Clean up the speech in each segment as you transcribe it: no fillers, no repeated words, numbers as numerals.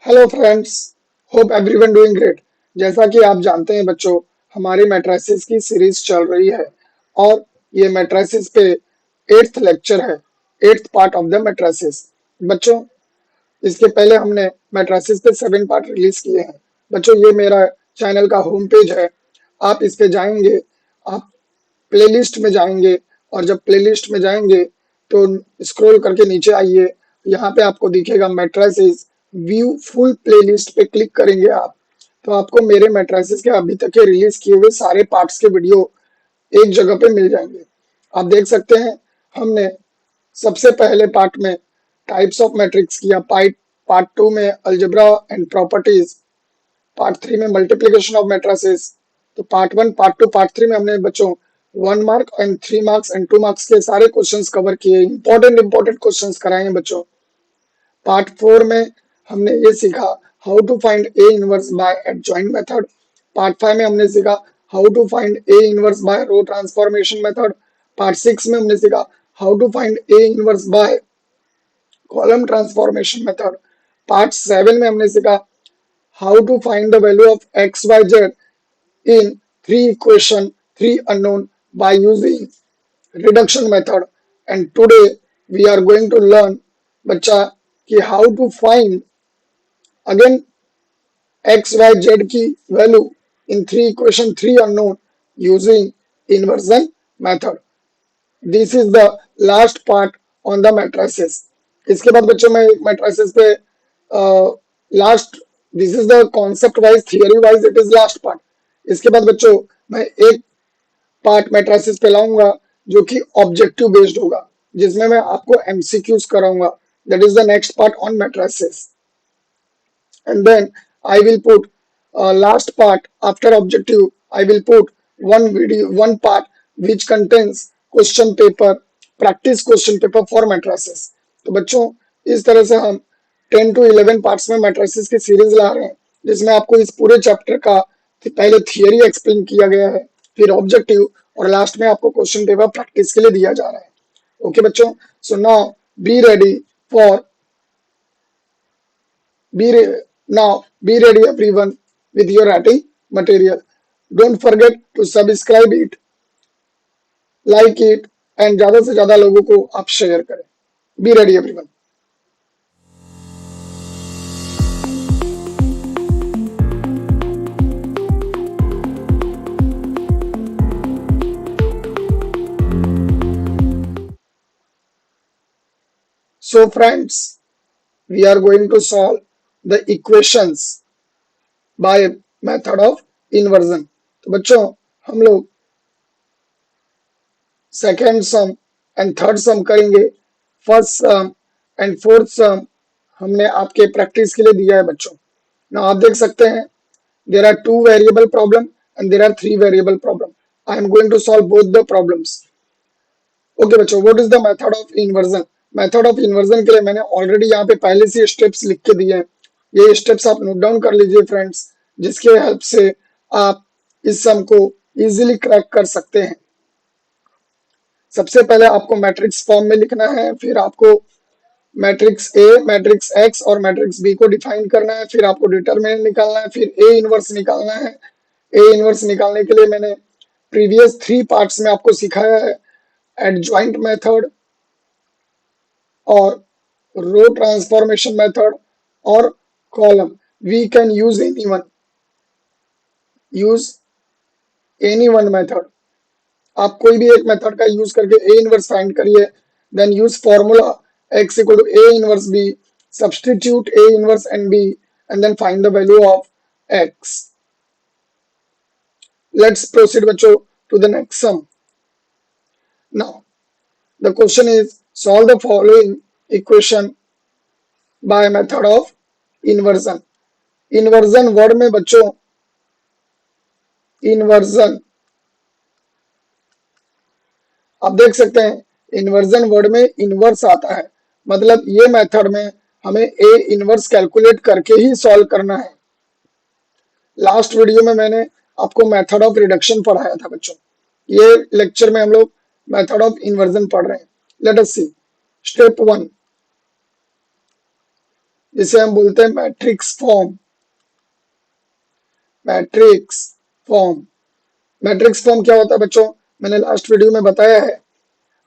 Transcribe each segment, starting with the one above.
Hello friends, hope everyone doing great. जैसा कि आप जानते हैं बच्चों, हमारी मैट्रिसेस की सीरीज चल रही है और ये मैट्रिसेस पे 8th लेक्चर है, 8th part of the matrices. बच्चों, इसके पहले हमने मैट्रिसेस पे 7 पार्ट रिलीज किए हैं। बच्चों, ये मेरा चैनल का होम पेज है। आप इस पे जाएंगे, आप प्लेलिस्ट में जाएंगे और जब प्लेलिस्ट में जाएंगे तो स्क्रॉल करके नीचे आइए। यहाँ पे आपको दिखेगा मैट्रिसेस व्यू फुल प्लेलिस्ट पे क्लिक करेंगे आप, तो आपको मेरे मैट्रिसेस के अभी तक के रिलीज किए हुए सारे पार्ट्स के वीडियो एक जगह पे मिल जाएंगे। आप देख सकते हैं, हमने सबसे पहले पार्ट में टाइप्स ऑफ मैट्रिक्स किया, पार्ट 2 में अलजेब्रा एंड प्रॉपर्टीज, पार्ट 3 में मल्टीप्लिकेशन ऑफ मैट्रिसेस। तो पार्ट 1, पार्ट 2, पार्ट 3 में हमने बच्चों 1 mark and 3 marks and 2 marks के सारे क्वेश्चंस कवर किए, इंपॉर्टेंट क्वेश्चंस कराए हैं बच्चों। पार्ट 4 में हमने ये सीखा how to find A inverse by adjoint method. Part 5 में हमने सीखा how to find A inverse by row transformation method. Part 6 में हमने सीखा how to find A inverse by column transformation method. Part 7 में हमने सीखा how to find the value of x, y, z in three equation, three unknown by using reduction method. And today we are going to learn बच्चा कि how to find again x, y, z की value in three equation, three unknown using inversion method. This is the last part on the matrices. इसके बाद बच्चों मैं matrices पे last, this is the concept wise, theory wise it is last part. इसके बाद बच्चों मैं एक पार्ट मैट्रिसेस पे लाऊंगा जो कि ऑब्जेक्टिव बेस्ड होगा, जिसमें मैं आपको एमसीक्यूज कराऊंगा। That is the next part on matrices. And then I will put last part after objective. I will put one part which contains question paper, practice question paper for matrices. तो बच्चों, इस तरह से हम 10 to 11 parts में matrices की series ला रहे हैं, जिसमें आपको इस पूरे चैप्टर का पहले थियरी एक्सप्लेन किया गया है, फिर ऑब्जेक्टिव और लास्ट में आपको क्वेश्चन पेपर प्रैक्टिस के लिए दिया जा रहा है। ओके बच्चों, so now be ready for be re- now be ready everyone with your writing material. Don't forget to subscribe it, like it and ज्यादा से ज्यादा लोगों को आप शेयर करें। Be ready everyone. So friends, we are going to solve the equations by method of inversion. तो बच्चों, हम लोग second sum and third sum करेंगे। First sum and fourth sum हमने आपके प्रैक्टिस के लिए दिया है बच्चों। ना आप देख सकते हैं, there are two variable problem and there are three variable problem. I am going to solve both the problems. Okay बच्चों, what is the method of inversion? Method of inversion के लिए मैंने ऑलरेडी यहाँ पे पहले से स्टेप्स लिख के दिए हैं। ये स्टेप्स आप नोट डाउन कर लीजिए फ्रेंड्स, जिसके हेल्प से आप इस सम को इजीली क्रैक कर सकते हैं। सबसे पहले आपको मैट्रिक्स फॉर्म में लिखना है, फिर आपको मैट्रिक्स ए, मैट्रिक्स एक्स और मैट्रिक्स बी को डिफाइन करना है, फिर आपको डिटरमिनेंट निकालना है, फिर ए इनवर्स निकालना है। ए इनवर्स निकालने के लिए मैंने प्रीवियस 3 पार्ट्स में आपको सिखाया है एडजॉइंट मेथड और रो ट्रांसफॉर्मेशन मेथड और column. We can use any one method. आप कोई भी एक मेथड का यूज करके ए इनवर्स फाइंड करिए, then use formula x equal to A inverse B, substitute A inverse and B and then find the value of x। Let's proceed बच्चों to the next sum. Now the question is solve the following equation by method of inversion. Inversion word में बच्चों, inversion आप देख सकते हैं, inversion word में inverse आता है, मतलब ये मेथड में हमें ए इनवर्स कैलकुलेट करके ही सॉल्व करना है। लास्ट वीडियो में मैंने आपको मेथड ऑफ रिडक्शन पढ़ाया था बच्चों। ये लेक्चर में हम लोग मेथड ऑफ इन्वर्जन पढ़ रहे हैं। Let us see step 1। जिसे हम बोलते हैं matrix form. Matrix form. Matrix form क्या होता है बच्चों? मैंने लास्ट वीडियो में बताया है।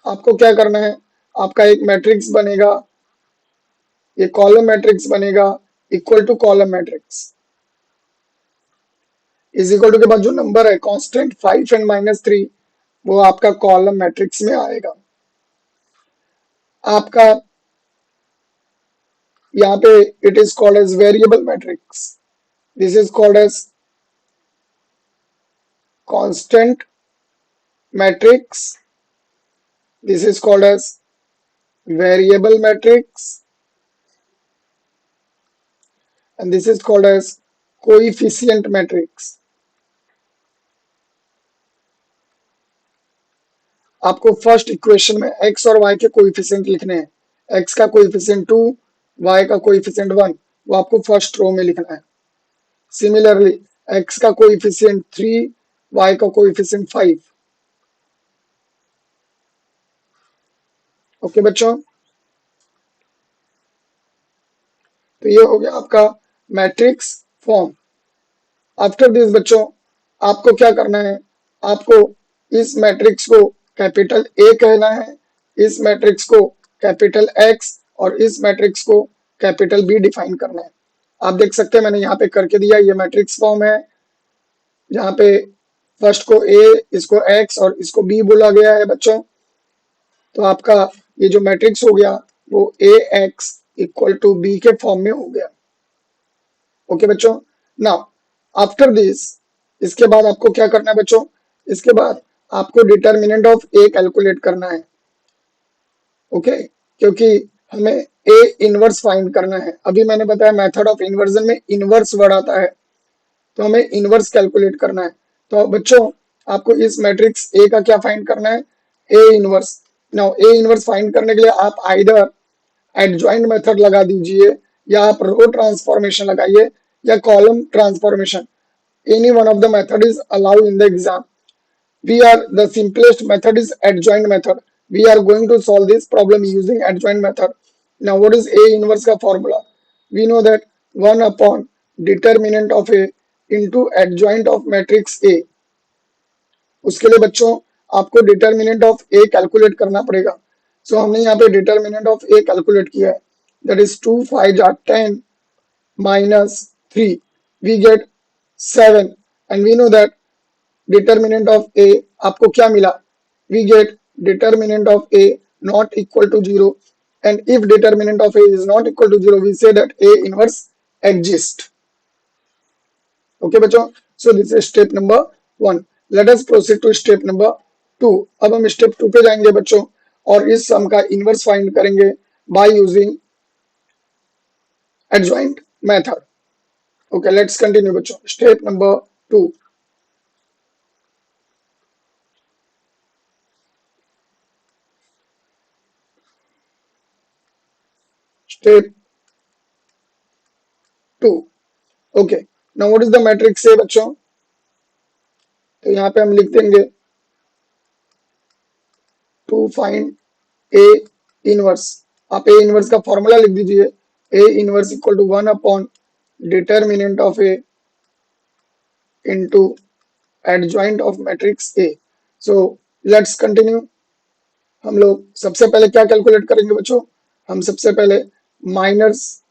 आपको क्या करना है, आपका एक मैट्रिक्स बनेगा, ये कॉलम मैट्रिक्स बनेगा, equal to column matrix, is equal to के बाद जो नंबर है कांस्टेंट 5 एंड -3, वो आपका कॉलम मैट्रिक्स में आएगा। आपका यहाँ पे it is called as variable matrix, this is called as constant matrix, this is called as variable matrix, and this is called as coefficient matrix। आपको फर्स्ट इक्वेशन में x और y के coefficient लिखने हैं। x का coefficient 2, y का coefficient 1, वो आपको फर्स्ट रो में लिखना है। सिमिलरली x का कोएफिशिएंट 3, y का कोएफिशिएंट 5। ओके बच्चों, तो ये हो गया आपका मैट्रिक्स फॉर्म। आफ्टर दिस बच्चों, आपको क्या करना है, आपको इस मैट्रिक्स को कैपिटल ए कहना है, इस मैट्रिक्स को कैपिटल एक्स और इस मैट्रिक्स को कैपिटल बी डिफाइन करना है। आप देख सकते हैं मैंने यहाँ पे करके दिया, ये मैट्रिक्स फॉर्म है जहाँ पे फर्स्ट को ए, इसको एक्स और इसको बी बोला गया है बच्चों। तो आपका ये जो मैट्रिक्स हो गया वो ए एक्स इक्वल टू बी के फॉर्म में हो गया। ओके बच्चों, नाउ आफ्टर दिस, इसके बाद आपको क्या करना है बच्चों, इसके बाद आपको डिटर्मिनेंट ऑफ ए कैलकुलेट करना है। ओके, क्योंकि हमें ए इनवर्स फाइंड करना है। अभी मैंने बताया मेथड ऑफ इन्वर्जन में इनवर्स वर्ड आता है, तो हमें इनवर्स कैलकुलेट करना है। तो बच्चों आपको इस मैट्रिक्स ए का क्या फाइंड करना है, A inverse. Now A inverse find करने के लिए आप आइदर एडजॉइंट मेथड लगा दीजिए, या आप रो ट्रांसफॉर्मेशन लगाइए, या column transformation. Any one of the method is allowed in the exam. The simplest method is adjoint method. We are going to solve this problem using adjoint method. Now what is A inverse का formula? We know that 1 upon determinant of A into adjoint of matrix A। उसके लिए बच्चों आपको determinant of A calculate करना पड़ेगा। सो हमने यहाँ पे डिटर्मिनेंट ऑफ ए कैलकुलेट किया है, दैट इज 2 5 जा 10 -3, we get 7, and we know that determinant of A आपको क्या मिला, we get determinant of A not equal to 0, and if determinant of A is not equal to 0, we say that A inverse exist. Okay बच्चों, so this is step number 1। Let us proceed to step number 2। अब हम step 2 पे जाएंगे बच्चों, और इस sum का inverse find करेंगे by using adjoint method. Okay, let's continue बच्चों। Step number 2, step 2। Okay, now what is the matrix A बच्चों? तो यहाँ पे हम लिख देंगे टू फाइंड ए इनवर्स। आप ए इनवर्स का फॉर्मूला लिख दीजिए, A inverse equal to 1 upon determinant of A into adjoint of matrix A. So let's continue. हम लोग सबसे पहले क्या कैलकुलेट करेंगे बच्चों, हम सबसे पहले माइनर्स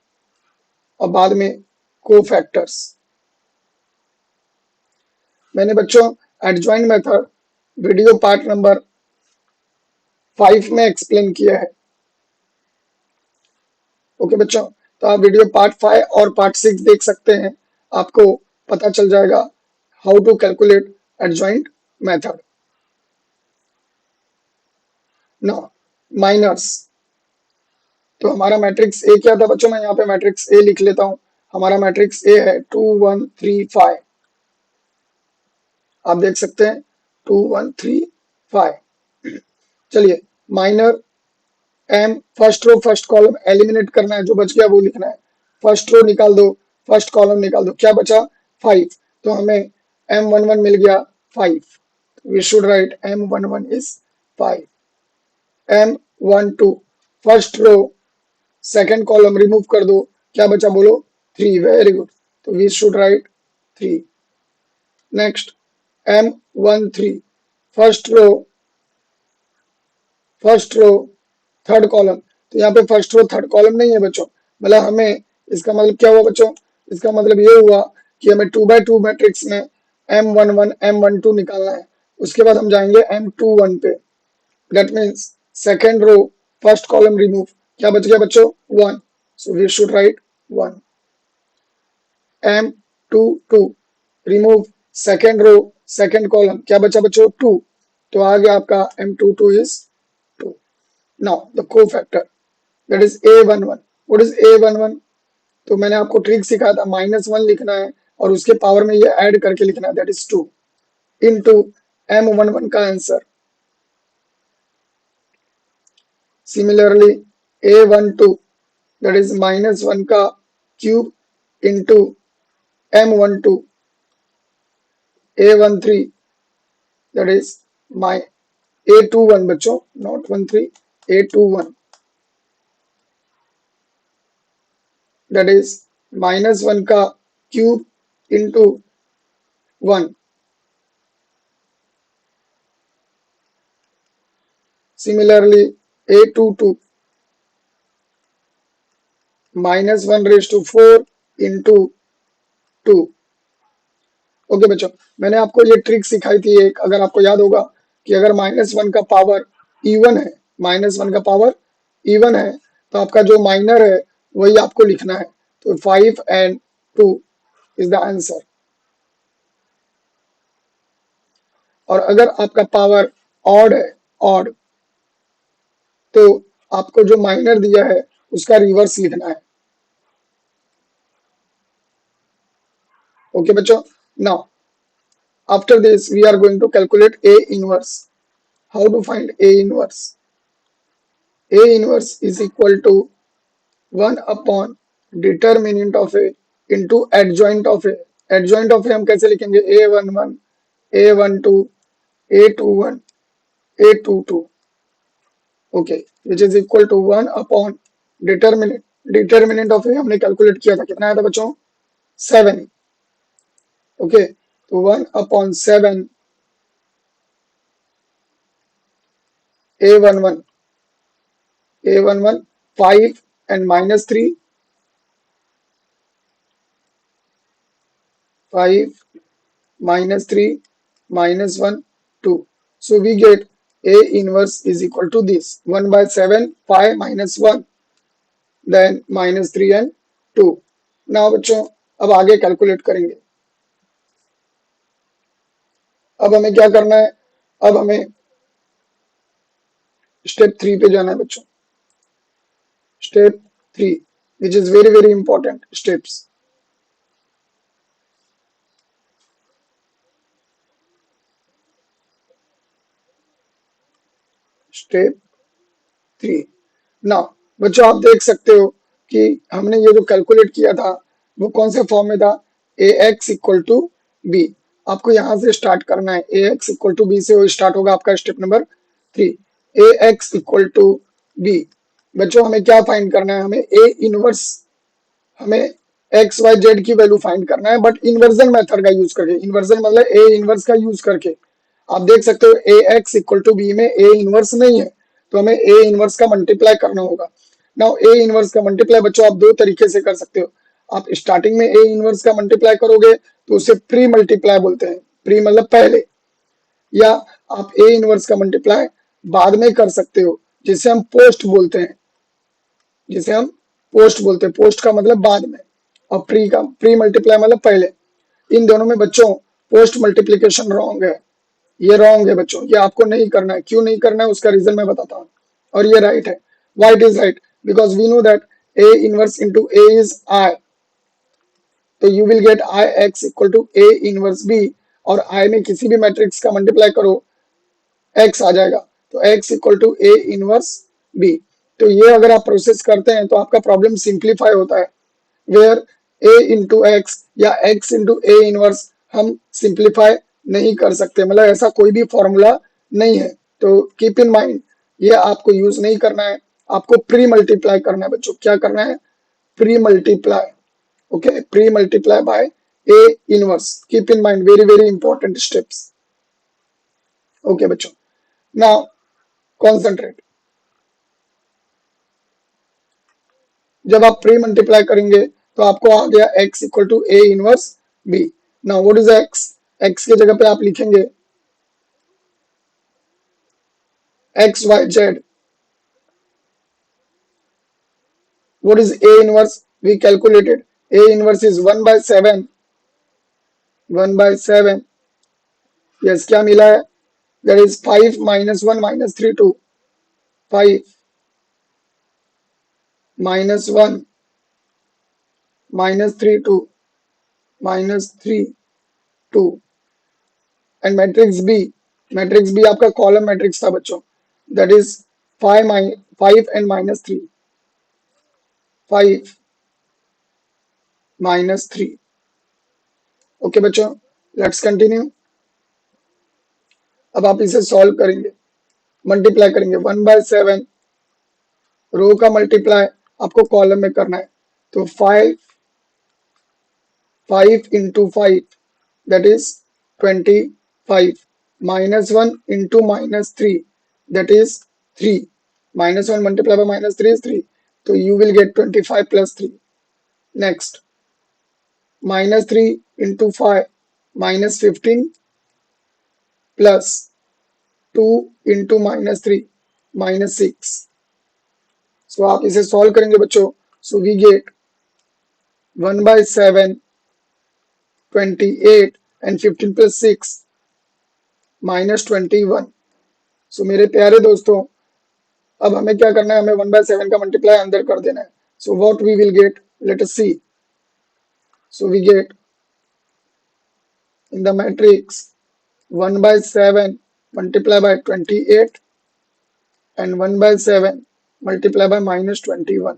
और बाद में कोफैक्टर्स। मैंने बच्चों adjoint method video part number 5 में एक्सप्लेन किया है। ओके बच्चों, तो आप वीडियो पार्ट 5 और पार्ट 6 देख सकते हैं, आपको पता चल जाएगा how to calculate adjoint method. Now minors, तो हमारा मैट्रिक्स ए क्या था बच्चों? मैं यहाँ पे मैट्रिक्स ए लिख लेता हूँ। हमारा मैट्रिक्स ए है 2 1 3 5। आप देख सकते हैं 2 1 3 5। चलिए, minor M, first row first column eliminate करना है, जो बच गया वो लिखना है। फर्स्ट रो निकाल दो, फर्स्ट कॉलम निकाल दो, क्या बचा 5। तो हमें M11 मिल गया 5। We should write M11 is 5। M12 first row second column remove कर दो, क्या बचा बोलो? 3, वेरी गुड। तो we should write 3। Next M13, first row third column. तो यहाँ पे फर्स्ट रो थर्ड कॉलम नहीं है बच्चों, मतलब हमें, इसका मतलब क्या हुआ बच्चों? इसका मतलब ये हुआ कि हमें 2x2 मैट्रिक्स में M11 M12 निकालना है। उसके बाद हम जाएंगे M21 पे। That means second row first column remove. क्या बच गया बच्चों? 1। So we should write 1। M22 remove second row second column. क्या बचा बच्चों? 2। तो आ गया आपका M22 is 2। Now the cofactor that is A11। What is A11? तो मैंने आपको ट्रिक सिखाया था, -1 लिखना है और उसके पावर में ये ऐड करके लिखना है, दैट इज 2 इनटू M11 का answer. Similarly A12 that is -1 का cube into M12। A13 that is my A21 बच्चों, not 13, A21 that is -1 का cube into 1। Similarly A22 -1⁴ into 2। Okay बच्चों, मैंने आपको ये ट्रिक सिखाई थी एक, अगर आपको याद होगा कि अगर -1 का पावर इवन है, -1 का पावर इवन है, तो आपका जो माइनर है वही आपको लिखना है। तो 5 and 2 इज द आंसर। और अगर आपका पावर ऑड है, ऑड, तो आपको जो माइनर दिया है उसका रिवर्स लिखना है। ओके बच्चों, now after this we are going to calculate A inverse. How to find A inverse? A inverse is equal to 1 upon determinant of A into adjoint of A। Adjoint of A हम कैसे लिखेंगे? A11 A12 A21 A22, okay, which is equal to 1 upon determinant. Determinant of A हमने calculate किया था, कितना आया था बच्चों? 7। ओके, तो 1 upon 7 A11 A11 5 and -3 5 -3 -1 2। So we get A inverse is equal to this 1/7 5 -1 then -3 and 2। now बच्चों अब आगे कैलकुलेट करेंगे। अब हमें क्या करना है? अब हमें स्टेप 3 पे जाना है बच्चों। Step 3 which is very very important steps। Step 3। Now बच्चों आप देख सकते हो कि हमने ये जो कैलकुलेट किया था वो कौन से फॉर्म में था? ax equal to B. आपको यहां से स्टार्ट करना है, ax इक्वल टू बी से वो स्टार्ट होगा आपका step number 3। ax equal to B. बच्चों हमें क्या फाइंड करना है? हमें a इनवर्स, हमें एक्स वाई जेड की वैल्यू फाइंड करना है, बट इन्वर्जन मेथड का यूज करके। इन्वर्जन मतलब ए इनवर्स का यूज करके। आप देख सकते हो ए एक्स इक्वल टू बी में ए इनवर्स नहीं है, तो हमें ए इनवर्स का मल्टीप्लाई करना होगा। नाउ ए इनवर्स का मल्टीप्लाई बच्चों आप दो तरीके से कर सकते हो। आप स्टार्टिंग में ए इनवर्स का मल्टीप्लाई करोगे तो उसे प्री मल्टीप्लाई बोलते हैं, प्री मतलब पहले, या आप ए इनवर्स का मल्टीप्लाई बाद में कर सकते हो, जिसे हम पोस्ट बोलते हैं, जिसे हम पोस्ट बोलते हैं। पोस्ट का मतलब बाद में, और प्री मल्टीप्लाई मतलब पहले। इन दोनों में बच्चों पोस्ट मल्टीप्लीकेशन रॉन्ग है, ये रॉन्ग है बच्चों, ये आपको नहीं करना है। क्यों नहीं करना है उसका रीजन मैं बताता हूँ। और ये राइट है। Why it is right? Because we know that A inverse into A is I, तो you will get I x equal to A inverse B, और आई में किसी भी मैट्रिक्स का मल्टीप्लाई करो एक्स आ जाएगा, तो X equal to A inverse B. तो ये अगर आप प्रोसेस करते हैं तो आपका प्रॉब्लम सिंप्लीफाई होता है, वेयर ए इंटू एक्स या एक्स इंटू ए इनवर्स हम सिंप्लीफाई नहीं कर सकते, मतलब ऐसा कोई भी फॉर्मूला नहीं है। तो कीप इन माइंड, ये आपको यूज नहीं करना है, आपको प्री मल्टीप्लाई करना है बच्चों। क्या करना है? pre-multiply. Okay, pre-multiply by A inverse. Keep in mind, very important steps. Okay बच्चों, now concentrate. जब आप प्री मल्टीप्लाई करेंगे तो आपको आ गया x equal to A inverse b. Now what is x? x की जगह पे आप लिखेंगे x y z. What is a inverse? We calculated a inverse is 1 by 7. 1 by 7. Yes, क्या मिला है? That is 5 minus 1 minus 3 2. 5 minus 1 minus 3 2 minus 3 2. And matrix B आपका column matrix था बच्चों. That is 5 and minus 3. 5 minus 3. Okay बच्चों, let's continue. अब आप इसे सॉल्व करेंगे, मल्टीप्लाई करेंगे. 1 बाय 7 रो का मल्टीप्लाई आपको कॉलम में करना है. तो 5 into 5 that is 25 minus 1 into minus 3 that is 3. Minus 1 multiplied by minus 3 is 3. So you will get 25 plus 3. Next, minus 3 into 5 minus 15 plus 2 into minus 3 minus 6. So आप इसे solve करेंगे बच्चों. So we get 1 by 7 28 and 15 plus 6 minus 21. So मेरे प्यारे दोस्तों, अब हमें क्या करना है? हमें 1 by 7 का मल्टीप्लाई अंदर कर देना है. So what we will get? Let us see. So we get in the matrix 1 by 7 multiplied by 28 and 1 by 7 multiplied by minus 21.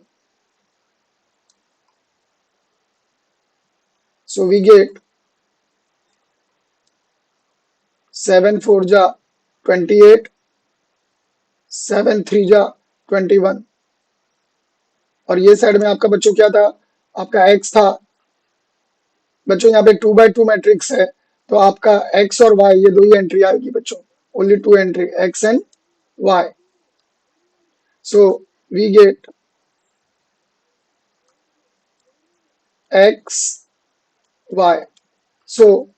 So we get 7 4 ja 28, 7 3 ja 21. और ये साइड में आपका बच्चों क्या था? आपका x था. बच्चों यहाँ पे 2 by 2 मैट्रिक्स है, तो आपका x और y ये दो ही एंट्री आएगी बच्चों. Only 2 entry, x and y. So we get x y. So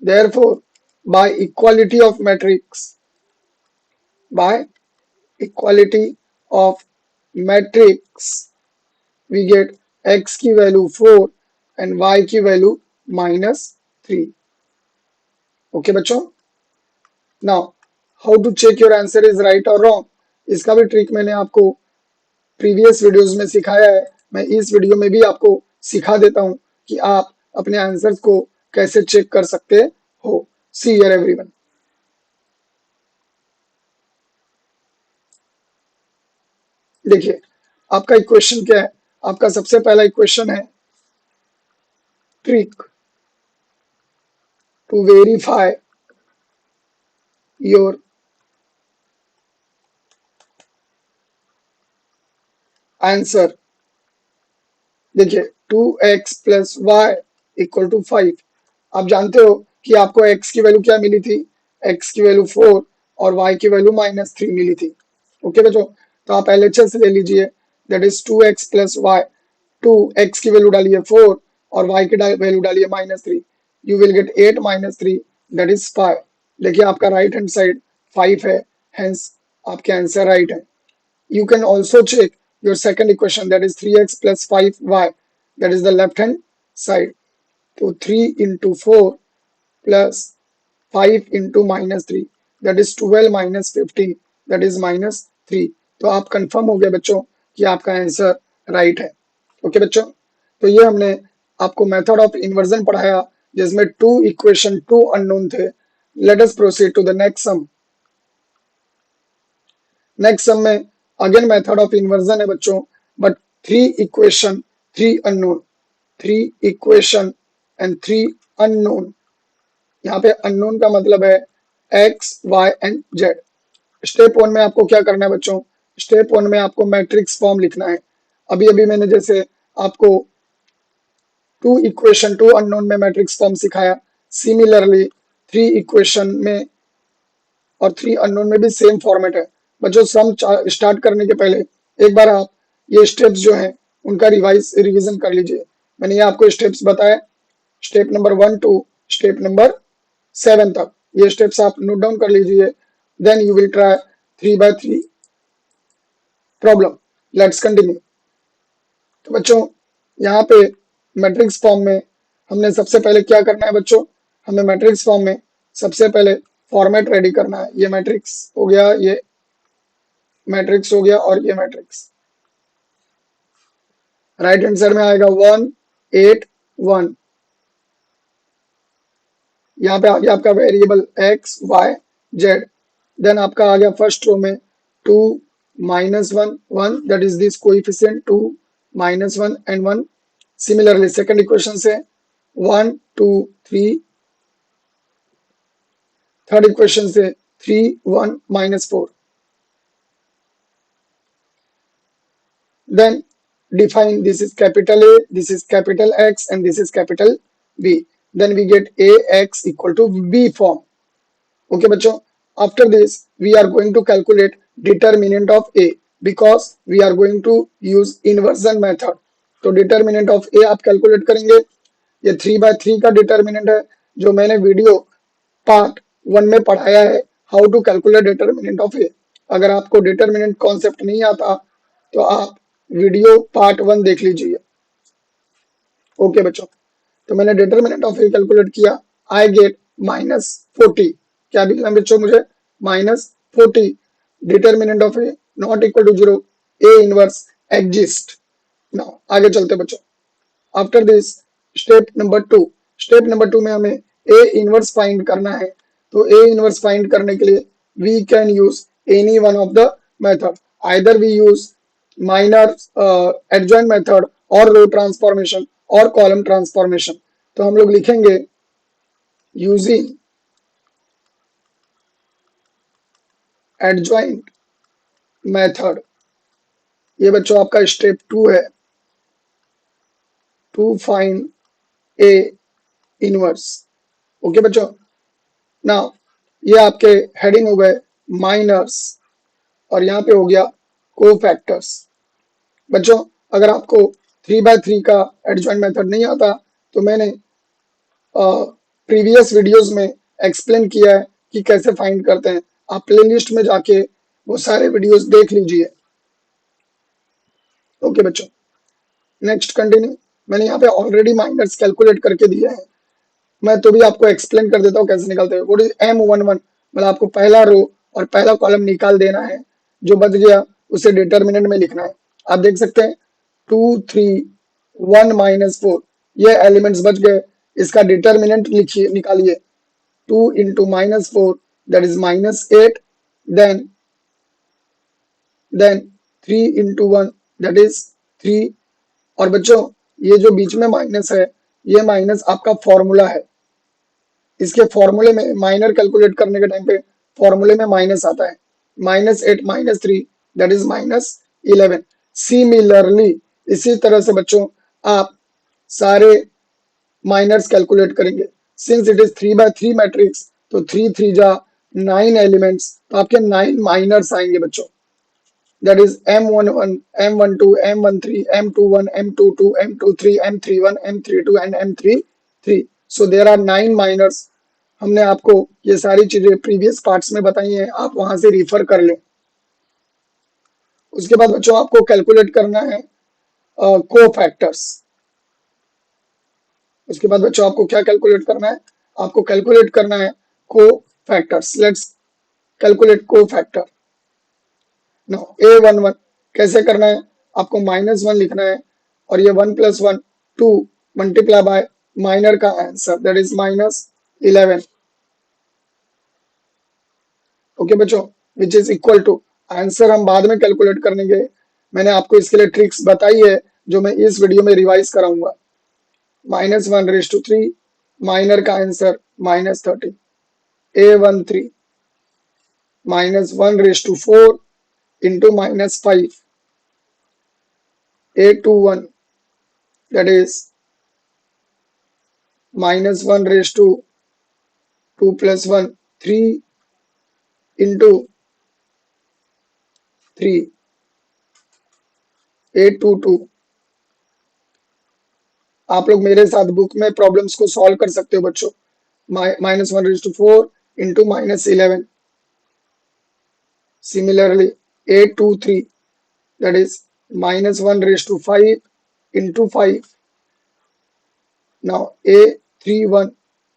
therefore by equality of matrix, by equality of matrix we get x की वैल्यू 4 एंड y की वैल्यू -3. ओके बच्चों, now how to check your answer is right और wrong, इसका भी trick मैंने आपको previous videos में सिखाया है. मैं इस वीडियो में भी आपको सिखा देता हूं कि आप अपने आंसर्स को कैसे चेक कर सकते हो. See here everyone. देखिए आपका इक्वेशन क्या है? आपका सबसे पहला इक्वेशन है trick to verify your answer. देखिए 2x plus Y equal to 5. आप जानते हो कि आपको x की वैल्यू क्या मिली थी? x की वैल्यू 4 और y की वैल्यू -3 मिली थी. ओके बच्चों, तो आप LHS ले लीजिए. That is 2x plus Y. 2x की वैल्यू डालिए 4 और y की वैल्यू डालिए -3. You will gate 8 -3 that is 5. देखिए आपका राइट हैंड साइड 5 है, हेंस आपके आंसर राइट है. You can also check your second equation, that is 3x plus 5y, that is the left hand side. So 3 into 4 plus 5 into -3, that is 12 minus 15, that is -3. तो आप confirm हो गए बच्चों कि आपका answer right है. Okay बच्चों, तो ये हमने आपको मेथड ऑफ इन्वर्जन पढ़ाया जिसमें 2 इक्वेशन 2 अननोन थे. Let us proceed to the next sum. Next sum में अगेन मेथड ऑफ इन्वर्जन है बच्चों, but 3 equation 3 unknown. 3 equation and 3 unknown. यहाँ पे अननोन का मतलब है x, y and z. Step 1 में आपको क्या करना है बच्चों? स्टेप 1 में आपको मैट्रिक्स फॉर्म लिखना है. अभी अभी मैंने जैसे आपको टू अननोन में मैट्रिक्स फॉर्म सिखाया। सिमिलरली 3 इक्वेशन में और 3 अननोन में भी सेम फॉर्मेट है। बच्चों सम स्टार्ट करने के पहले एक बार आप ये स्टेप्स जो हैं उनका रिवीजन कर लीजिए। मैंने ये आपको स्टेप्स बताए, step number 1 to step number 7 तक। ये स्टेप्स आप नोट डाउन कर लीजिए। Then you will try 3 by 3 problem. Let's continue. तो बच्चों यहाँ पे मैट्रिक्स फॉर्म में हमने सबसे पहले क्या करना है बच्चों, हमें मैट्रिक्स फॉर्म में सबसे पहले फॉर्मेट रेडी करना है। ये मैट्रिक्स हो गया, ये मैट्रिक्स हो गया और ये मैट्रिक्स। राइट हैंड साइड में आएगा 1 8 1। यहाँ पे आ गया आपका variable x y z। Then आपका आ गया फर्स्ट रो में 2 -1 1, that is this coefficient 2 -1 and 1। Similarly second equation से 1 2 3, थर्ड इक्वेशन से 3 1 -4। Then define this is capital A, this is capital X, and this is capital B. Then we get AX equal to B form. Okay, बच्चों. After this, we are going to calculate determinant of A because we are going to use inversion method. तो determinant of A आप calculate करेंगे। ये 3 by 3 का determinant है जो मैंने video part 1 में पढ़ाया है, how to calculate determinant of A. अगर आपको डिटर्मिनेंट कॉन्सेप्ट नहीं आता तो आप वीडियो पार्ट 1 देख लीजिए। ओके बच्चों, तो मैंने डिटर्मिनेंट ऑफ ए कैलकुलेट किया। I get -40। क्या मिला बच्चों मुझे? -40। Determinant of A not equal to 0, A inverse exist. Now आगे चलते बच्चों। आफ्टर दिस स्टेप नंबर 2 में हमें ए इनवर्स फाइंड करना है। तो ए इनवर्स फाइंड करने के लिए we can use any one of the method. Either we use minor adjoint method और रो ट्रांसफॉर्मेशन और कॉलम ट्रांसफॉर्मेशन। तो हम लोग लिखेंगे यूजिंग एडजॉइंट मेथड। ये बच्चों आपका स्टेप 2 है, to find A inverse. Okay बच्चों, नाउ ये आपके हेडिंग हो गए माइनर्स और यहाँ पे हो गया कोफैक्टर्स। बच्चों अगर आपको 3 by 3 का एडजॉइंट मेथड नहीं आता तो मैंने प्रीवियस वीडियोस में एक्सप्लेन किया है कि कैसे फाइंड करते हैं। आप प्लेलिस्ट में जाके वो सारे वीडियोस देख लीजिए। ओके बच्चों, नेक्स्ट कंटिन्यू। मैंने यहाँ पे ऑलरेडी माइनर्स कैलकुलेट करके दिए हैं, मैं तो भी आपको एक्सप्लेन कर देता हूँ कैसे निकालते हैं। व्हाट इज M11, मतलब आपको पहला रो और पहला कॉलम निकाल देना है, जो बच गया उसे डिटर्मिनेंट में लिखना है। आप देख सकते हैं 2 3 1 -4 ये एलिमेंट्स बच गए। इसका डिटर्मिनेंट लिखिए, निकालिए। 2 into -4 that is -8, then 3 into 1 that is 3। और बच्चों ये जो बीच में माइनस है, ये माइनस आपका फॉर्मूला है। इसके फॉर्मूले में माइनर कैलकुलेट करने के टाइम पे फॉर्मूले में माइनस आता है। -8 -3 दैट इज -11। सिमिलरली इसी तरह से बच्चों आप सारे माइनर्स कैलकुलेट करेंगे। Since it is 3 by 3 matrix, तो 3 3 जा 9 एलिमेंट्स, तो आपके 9 माइनर्स आएंगे बच्चों। That is M11 M12 M13 M21 M22 M23 M31 M32 and M33। So there are 9 minors. हमने आपको ये सारी चीजें प्रीवियस पार्ट्स में बताई हैं, आप वहां से रिफर कर लें। उसके बाद बच्चों आपको कैलकुलेट करना है कोफैक्टर्स। उसके बाद बच्चों आपको क्या कैलकुलेट करना है? आपको कैलकुलेट करना है cofactors. Let's calculate cofactor. No A11 कैसे करना है? आपको -1 लिखना है और ये 1 + 1 2 मल्टीप्लाई बाय माइनर का आंसर दैट इज -11। ओके बच्चों, which is equal to, answer हम बाद में कैलकुलेट करेंगे। मैंने आपको इसके लिए ट्रिक्स बताई है जो मैं इस वीडियो में रिवाइज कराऊंगा। -1/3 माइनर का answer -30। A13 -1/4 into -5। A21 that is -1 raised to 2 plus 1, 3 into 3, 822। आप लोग मेरे साथ बुक में प्रॉब्लम्स को सॉल्व कर सकते हो बच्चों। -1 raised to 4 into -11, similarly 823, that is -1 raised to 5 into 5. Now A31,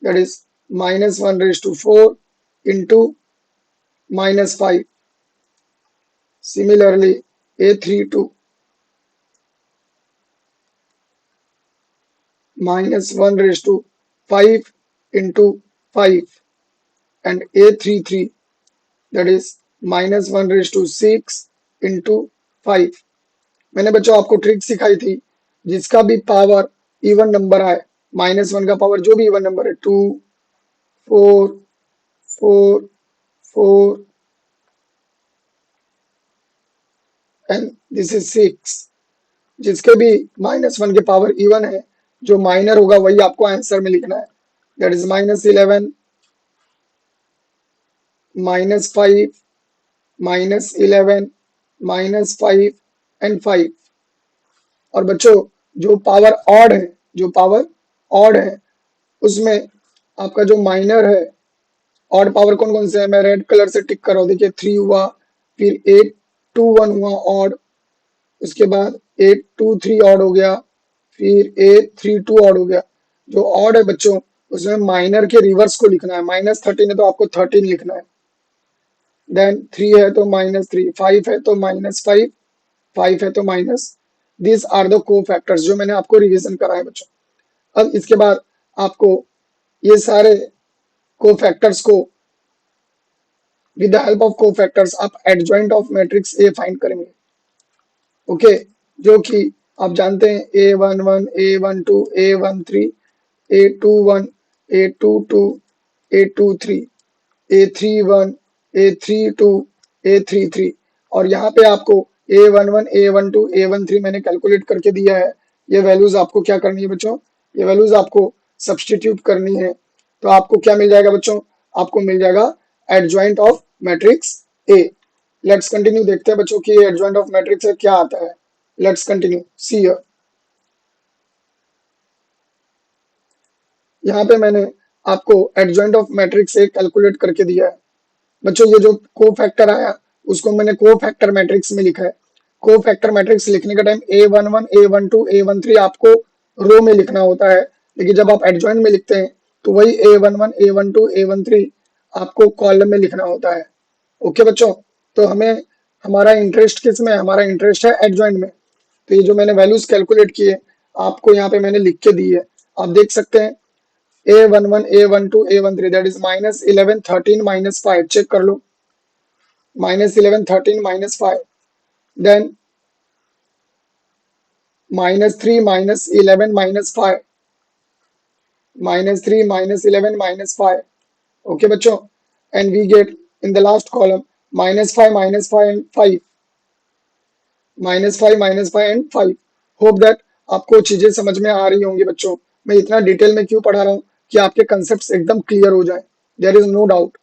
that is -1 raised to 4 into -5. Similarly A32, -1 raised to 5 into 5, and A33, that is -1 raised to 6 into 5। मैंने बच्चों आपको trick सिखाई थी, जिसका भी पावर इवन नंबर आए, -1 का power जो भी इवन नंबर है, 2, 4, 4, 4 एंड दिस इज 6, जिसके भी -1 के पावर इवन है, जो माइनर होगा वही आपको आंसर में लिखना है। That is -11, -5, -11, -5 and 5। और बच्चों जो पावर ऑड है, जो पावर ऑड है, उसमें आपका जो माइनर है, ऑड पावर कौन कौन से है, मैं रेड कलर से टिक कर रहा हूं। देखिए 3 हुआ, फिर 821 हुआ ऑड, उसके बाद 823 ऑड हो गया, फिर 832 ऑड हो गया। जो ऑड है बच्चों, उसमें माइनर के रिवर्स को लिखना है। -13 है तो आपको 13 लिखना है, देन 3 है तो -3, 5 है तो -5, 5 है तो माइनस। दिस आर द को फैक्टर्स जो मैंने आपको रिवीजन कराए बच्चों। अब इसके बाद आपको ये सारे को फैक्टर्स को विद द हेल्प ऑफ को फैक्टर्स आप adjoint of matrix A find करेंगे। ओके, जो कि आप जानते हैं A11, A12, A13, A21, A22, A23, A31, A32, A33। और यहाँ पे आपको A11, A12, A13 मैंने कैलकुलेट करके दिया है। ये वैल्यूज आपको क्या करनी है बच्चों, ये वैल्यूज आपको सब्सटीट्यूट करनी है। तो आपको क्या मिल जाएगा बच्चों, आपको मिल जाएगा adjoint of matrix A. Let's continue, देखते हैं बच्चों कि एडजॉइंट ऑफ मैट्रिक्स क्या आता है। Let's continue, see here. यहाँ पे मैंने आपको adjoint of matrix A calculate करके दिया है बच्चों। ये जो को फैक्टर आया उसको मैंने को फैक्टर मैट्रिक्स में लिखा है। को फैक्टर मैट्रिक्स लिखने का टाइम A11, A12, A13 आपको रो में लिखना होता है, लेकिन जब आप एडजॉइंट में लिखते हैं तो वही A11, A12, A13 आपको कॉलम में लिखना होता है। ओके बच्चों, तो हमें हमारा इंटरेस्ट किस में है, हमारा इंटरेस्ट है एडजॉइंट में। तो ये जो मैंने वैल्यूज कैलकुलेट किए आपको यहाँ पे मैंने लिख के दी है, आप देख सकते हैं। A11, A12, A13, that is -11, 13, -5, check कर लो। -11, 13, -5, then -3, -11, -5, -3, -11, -5। Okay बच्चों, and we get in the last column -5, -5 and 5, -5, -5 and 5। Hope that आपको चीजें समझ में आ रही होंगी बच्चों। मैं इतना डिटेल में क्यों पढ़ा रहा हूँ कि आपके कंसेप्ट एकदम क्लियर हो जाए। There is no doubt.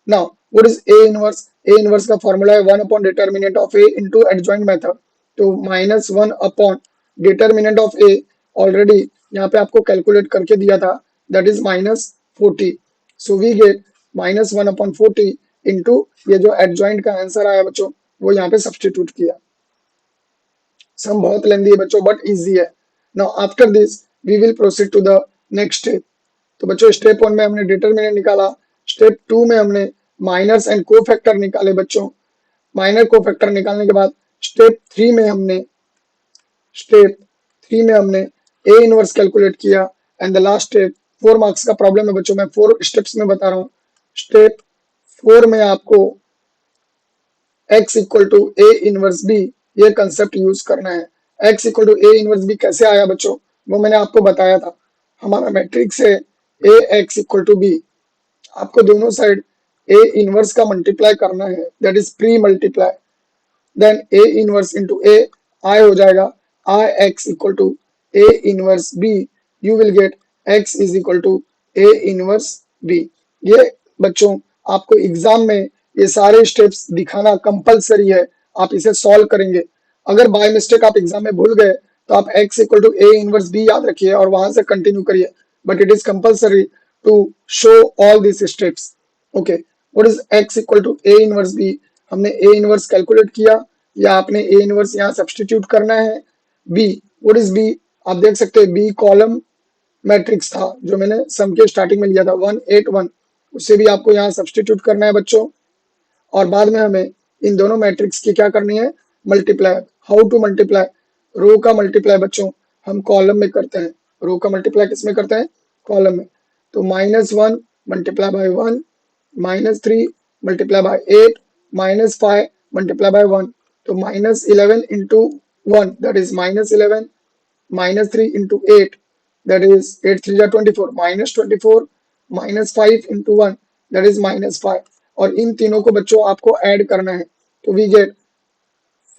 Now what is A inverse, A inverse का फॉर्मूला है 1 upon determinant of A into adjoint method. तो -1 upon determinant of A already यहाँ पे आपको कैलकुलेट करके दिया था, that is -40। So we get -1 upon 40 into ये जो एडजॉइंट का आंसर आया बच्चों वो यहाँ पे सब्सटीट्यूट किया। सम बहुत लेंदी है बच्चों बट इजी है। Now after this we will proceed to the next step. तो बच्चों स्टेप 1 में हमने डिटरमिनेंट निकाला, स्टेप 2 में हमने माइनर्स एंड को फैक्टर निकाले बच्चों। माइनर को फैक्टर निकालने के बाद स्टेप 3 में हमने ए इनवर्स कैलकुलेट किया and the last step 4 marks का प्रॉब्लम है बच्चों, मैं 4 स्टेप्स में बता रहा हूँ। स्टेप 4 में आपको x equal to A inverse B ये कंसेप्ट यूज करना है। x equal to A inverse B कैसे आया बच्चों, वो मैंने आपको बताया था। हमारा मैट्रिक्स है A x equal to B, आपको दोनों साइड ए इनवर्स का मल्टीप्लाई करना है, that is pre multiply. Then A inverse into A I हो जाएगा, I x equal to A inverse B, you will get x is equal to A inverse B। ये बच्चों आपको exam में ये सारे स्टेप्स दिखाना कंपलसरी है, आप इसे सॉल्व करेंगे। अगर बाय मिस्टेक आप एग्जाम में भूल गए तो आप x equal to A inverse B याद रखिए और वहां से कंटिन्यू करिए, but it is compulsory to show all this steps. Okay, what is x equal to A inverse B? हमने A इनवर्स कैलकुलेट किया या आपने A इनवर्स यहाँ सब्सटीट्यूट करना है। B, what is B? आप देख सकते हैं B कॉलम मैट्रिक्स था जो मैंने सम के स्टार्टिंग में लिया था 181, उसे भी आपको यहाँ सब्सटीट्यूट करना है बच्चों। और बाद में हमें इन दोनों मैट्रिक्स की क्या करनी है, multiply. How to multiply? Row का मल्टीप्लाई बच्चों हम कॉलम में करते हैं। रो का मल्टीप्लाई किस में करते हैं? कॉलम में। तो -1 multiply by 1, -3 multiply by 8, -5 multiply by 1, तो -11 into 1 that is -11, -3 into 8 that is 8 3 are 24, -24 -5 into 1 that is -5। और इन तीनों को बच्चों आपको ऐड करना है, तो we get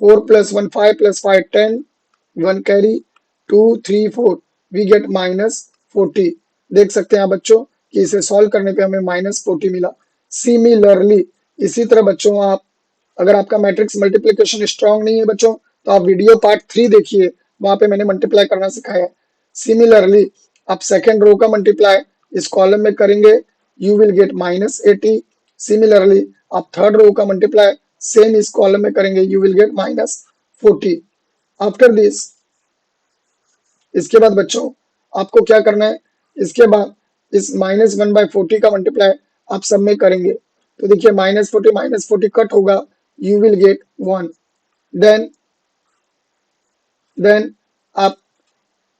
4 + 1 5 + 5 10, 1 carry 2 3 4, we get -40। देख सकते हैं आप बच्चों कि इसे सॉल्व करने पे हमें -40 मिला। सिमिलरली इसी तरह बच्चों आप, अगर आपका मैट्रिक्स मल्टीप्लिकेशन स्ट्रांग नहीं है बच्चों तो आप वीडियो पार्ट 3 देखिए, वहां पे मैंने मल्टीप्लाई करना सिखाया है। सिमिलरली आप सेकेंड रो का मल्टीप्लाई इस कॉलम में करेंगे, यू विल गेट -80। सिमिलरली आप थर्ड रो का मल्टीप्लाई सेम इस कॉलम में करेंगे, you will gate -40। After this, इसके बाद बच्चों आपको क्या करना है, इसके बाद इस -1/40 का मल्टीप्लाई आप सब में करेंगे, तो देखिए -40 कट होगा, यू विल गेट 1। देन आप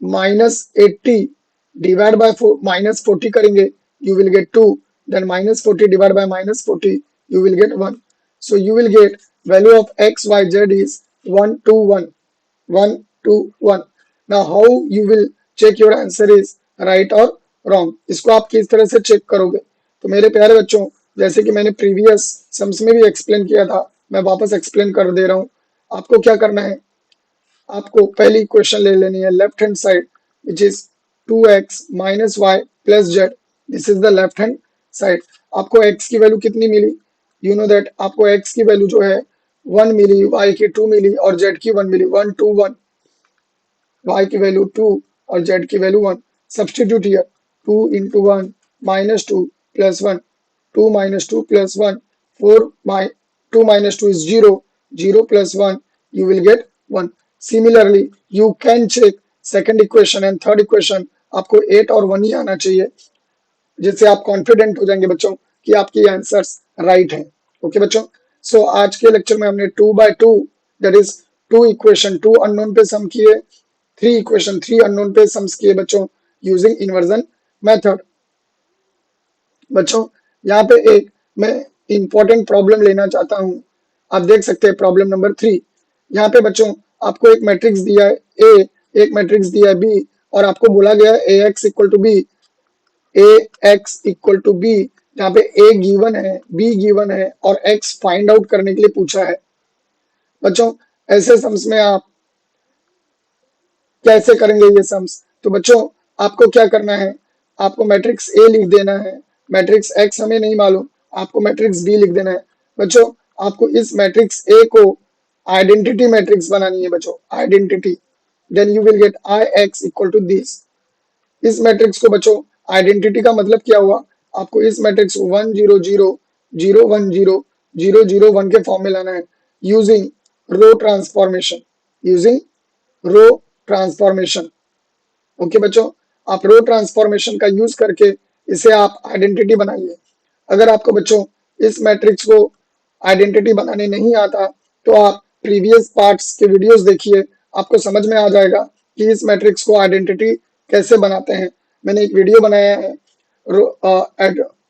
-80 डिवाइड बाय -40 करेंगे, you will get 2, then -40 divided by -40 you will get 1, so you will get value of x y z is 1 2 1, 1 2 1। now how you will check your answer is right or wrong? इसको आप किस तरह से check करोगे? तो मेरे प्यारे बच्चों, जैसे कि मैंने प्रीवियस सम्स में भी एक्सप्लेन किया था, मैं वापस एक्सप्लेन कर दे रहा हूँ। आपको क्या करना है, आपको पहली इक्वेशन ले लेनी है left hand side, which is 2x - y + z। This is the left hand side. आपको x की वैल्यू कितनी मिली? यू नो दैट आपको x की वैल्यू जो है 1 मिली, y की 2 मिली और z की 1 मिली। 1 2 1, y की वैल्यू 2 और z की value 1। Substitute here, 2 into 1 -2 + 1, 2 - 2 + 1 4, 2 - 2 is 0, 0 + 1 you will get 1। Similarly you can check second equation and third equation, आपको 8 और 1 ही आना चाहिए, जिससे आप कॉन्फिडेंट हो जाएंगे बच्चों कि आपके आंसर्स राइट हैं। ओके बच्चों, सो आज के लेक्चर में हमने 2/2 दैट इज 2 इक्वेशन 2 अननोन पे सम किए, 3 इक्वेशन 3 अननोन पे सम्स किए बच्चों यूजिंग इन्वर्जन मेथड। बच्चों यहाँ पे एक मैं इंपॉर्टेंट प्रॉब्लम लेना चाहता हूँ, आप देख सकते हैं प्रॉब्लम नंबर 3। यहाँ पे बच्चों आपको एक मैट्रिक्स दिया है ए, एक मैट्रिक्स दिया है बी, और आपको बोला गया है ax equal to B, ax equal to B, यहाँ पे a गिवन है, b गिवन है और x फाइंड आउट करने के लिए पूछा है। बच्चों ऐसे सम्स में आप कैसे करेंगे ये सम्स? तो बच्चों आपको क्या करना है, आपको मैट्रिक्स ए लिख देना है, मैट्रिक्स एक्स हमें नहीं मालूम, आपको मैट्रिक्स बी लिख देना है। बच्चों आपको इस मैट्रिक्स ए को आइडेंटिटी मैट्रिक्स बनानी है बच्चों, identity. Then you will get I x equal to this. इस मैट्रिक्स को बच्चों आइडेंटिटी का मतलब क्या हुआ, आपको इस मैट्रिक्स को 1 0 0 0 1 0 0 0 1 के फॉर्म में लाना है using row transformation, using row transformation. Okay बच्चों, आप रो ट्रांसफॉर्मेशन का यूज करके इसे आप आइडेंटिटी बनाइए। अगर आपको बच्चों इस मैट्रिक्स को आइडेंटिटी बनाने नहीं आता तो आप प्रीवियस पार्ट्स के वीडियोस देखिए, आपको समझ में आ जाएगा कि इस मैट्रिक्स को आइडेंटिटी कैसे बनाते हैं। मैंने एक वीडियो बनाया है,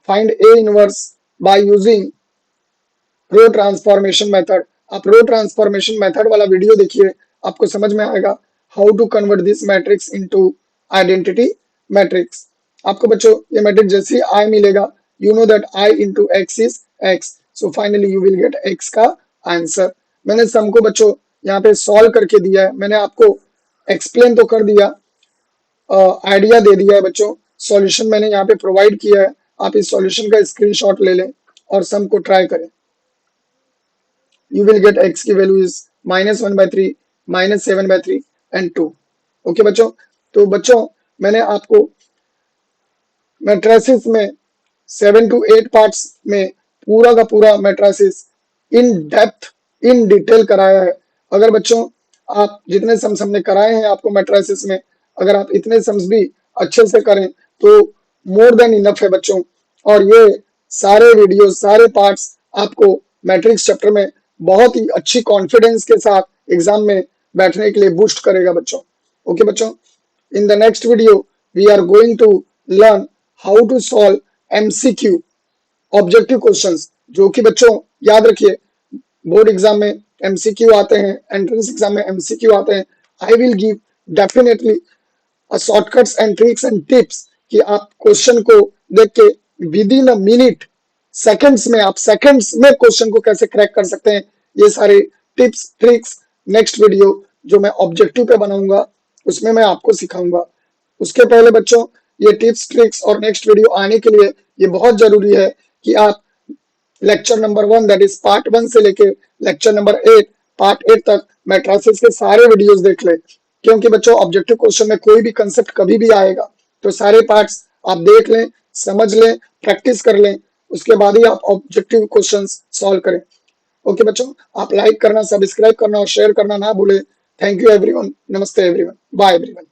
find A inverse by using row transformation method. आप रो ट्रांसफॉर्मेशन मेथड वाला वीडियो देखिए, आपको समझ में आएगा how to convert this matrix into identity matrix. आपको बच्चों ये मैट्रिक्स जैसे ही आई मिलेगा, you know that I into X is X, so finally you will get X का आंसर। मैंने सम को बच्चों यहाँ पे सॉल्व करके दिया है, मैंने आपको एक्सप्लेन तो कर दिया, आइडिया दे दिया है बच्चों। सॉल्यूशन मैंने यहाँ पे प्रोवाइड किया है, आप इस सॉल्यूशन का स्क्रीनशॉट ले लें और सम को ट्राई करें। यू विल गेट x की वैल्यू इज -1/3, -7/3 एंड 2। ओके बच्चों, तो बच्चों मैंने आपको मैट्रिसेस में 7 to 8 पार्ट्स में पूरा का पूरा matrices in depth in detail कराया है। अगर बच्चों आप जितने सम्स हमने कराए हैं आपको मैट्रिसेस में, अगर आप इतने सम्स भी अच्छे से करें तो मोर देन इनफ है बच्चों। और ये सारे वीडियो सारे पार्ट्स आपको मैट्रिक्स चैप्टर में बहुत ही अच्छी कॉन्फिडेंस के साथ एग्जाम में बैठने के लिए बूस्ट करेगा बच्चों। ओके बच्चों, in the next video we are going to learn how to solve MCQ objective questions, जो कि बच्चों याद रखिए बोर्ड एग्जाम में MCQ आते हैं, एंट्रेंस एग्जाम में MCQ आते हैं। I will give definitely shortcuts and tricks and tips कि आप क्वेश्चन को देख के with in a minute seconds में आप सेकंड्स में क्वेश्चन को कैसे क्रैक कर सकते हैं। ये सारे टिप्स ट्रिक्स नेक्स्ट वीडियो जो मैं ऑब्जेक्टिव पे बनाऊंगा उसमें मैं आपको सिखाऊंगा। उसके पहले बच्चों ये टिप्स ट्रिक्स और नेक्स्ट वीडियो आने के लिए ये बहुत जरूरी है कि आप lecture number 1 that is part 1 से लेके लेक्चर नंबर 8 पार्ट 8 तक मैट्रिसेस के सारे वीडियोस देख ले, क्योंकि बच्चों ऑब्जेक्टिव क्वेश्चन में कोई भी कंसेप्ट कभी भी आएगा तो सारे पार्ट्स आप देख लें, समझ लें, प्रैक्टिस कर लें, उसके बाद ही आप ऑब्जेक्टिव क्वेश्चंस सॉल्व करें। ओके बच्चों, आप लाइक करना, सब्सक्राइब करना और शेयर करना ना भूलें। थैंक यू एवरीवन, नमस्ते एवरीवन, बाय एवरीवन।